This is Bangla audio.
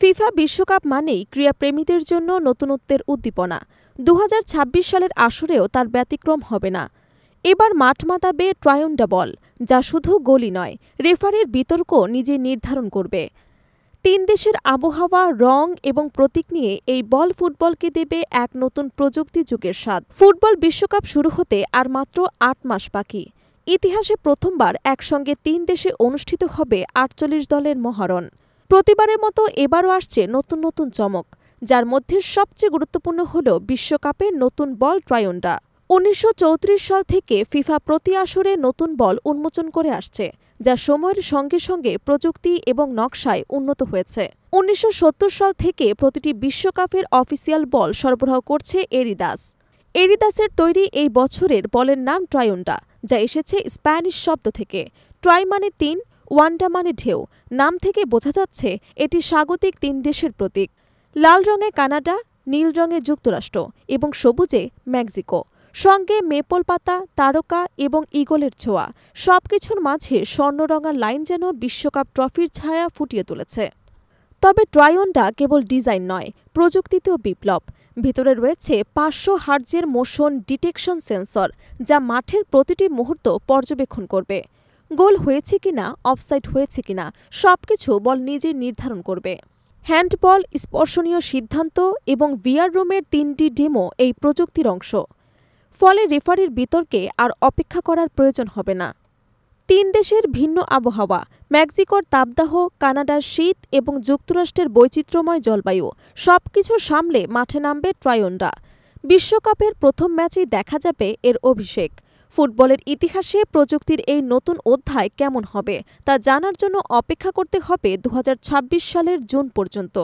ফিফা বিশ্বকাপ মানেই ক্রীড়াপ্রেমীদের জন্য নতুনত্বের উদ্দীপনা। ২০২৬ সালের আসরেও তার ব্যতিক্রম হবে না। এবার মাঠ মাতাবে ট্রায়োন্ডা বল, যা শুধু গোলই নয়, রেফারির বিতর্ক নিজে নির্ধারণ করবে। তিন দেশের আবহাওয়া, রং এবং প্রতীক নিয়ে এই বল ফুটবলকে দেবে এক নতুন প্রযুক্তি যুগের স্বাদ। ফুটবল বিশ্বকাপ শুরু হতে আর মাত্র ৮ মাস বাকি। ইতিহাসে প্রথমবার একসঙ্গে তিন দেশে অনুষ্ঠিত হবে ৪৮ দলের মহারণ। প্রতিবারের মতো এবারও আসছে নতুন নতুন চমক, যার মধ্যে সবচেয়ে গুরুত্বপূর্ণ হল বিশ্বকাপের নতুন বল ট্রায়োন্ডা। ১৯৩৪ সাল থেকে ফিফা প্রতি আসরে নতুন বল উন্মোচন করে আসছে, যা সময়ের সঙ্গে সঙ্গে প্রযুক্তি এবং নকশায় উন্নত হয়েছে। ১৯৭০ সাল থেকে প্রতিটি বিশ্বকাপের অফিসিয়াল বল সরবরাহ করছে এরিদাস। এরিদাসের তৈরি এই বছরের বলের নাম ট্রায়োন্ডা, যা এসেছে স্প্যানিশ শব্দ থেকে। ট্রাই মানে ৩, ওয়ান্ডা মানে ঢেউ। নাম থেকে বোঝা যাচ্ছে এটি স্বাগতিক তিন দেশের প্রতীক। লাল রঙে কানাডা, নীল রঙে যুক্তরাষ্ট্র এবং সবুজে মেক্সিকো। সঙ্গে মেপল পাতা, তারকা এবং ঈগলের ছোঁয়া। সবকিছুর মাঝে স্বর্ণরঙা লাইন যেন বিশ্বকাপ ট্রফির ছায়া ফুটিয়ে তুলেছে। তবে ট্রায়োন্ডা কেবল ডিজাইন নয়, প্রযুক্তিতেও বিপ্লব। ভেতরে রয়েছে ৫০০ হার্টজের মোশন ডিটেকশন সেন্সর, যা মাঠের প্রতিটি মুহূর্ত পর্যবেক্ষণ করবে। গোল হয়েছে কিনা, অফসাইড হয়েছে কিনা, সবকিছু বল নিজে নির্ধারণ করবে। হ্যান্ডবল, স্পর্শনীয় সিদ্ধান্ত এবং ভিআর রুমের ৩টি ডেমো এই প্রযুক্তির অংশ। ফলে রেফারির বিতর্কে আর অপেক্ষা করার প্রয়োজন হবে না। তিন দেশের ভিন্ন আবহাওয়া, মেক্সিকোর তাপদাহ, কানাডার শীত এবং যুক্তরাষ্ট্রের বৈচিত্র্যময় জলবায়ু, সবকিছু সামলে মাঠে নামবে ট্রায়োন্ডা। বিশ্বকাপের প্রথম ম্যাচেই দেখা যাবে এর অভিষেক। ফুটবলের ইতিহাসে প্রযুক্তির এই নতুন অধ্যায় কেমন হবে তা জানার জন্য অপেক্ষা করতে হবে ২০২৬ সালের জুন পর্যন্ত।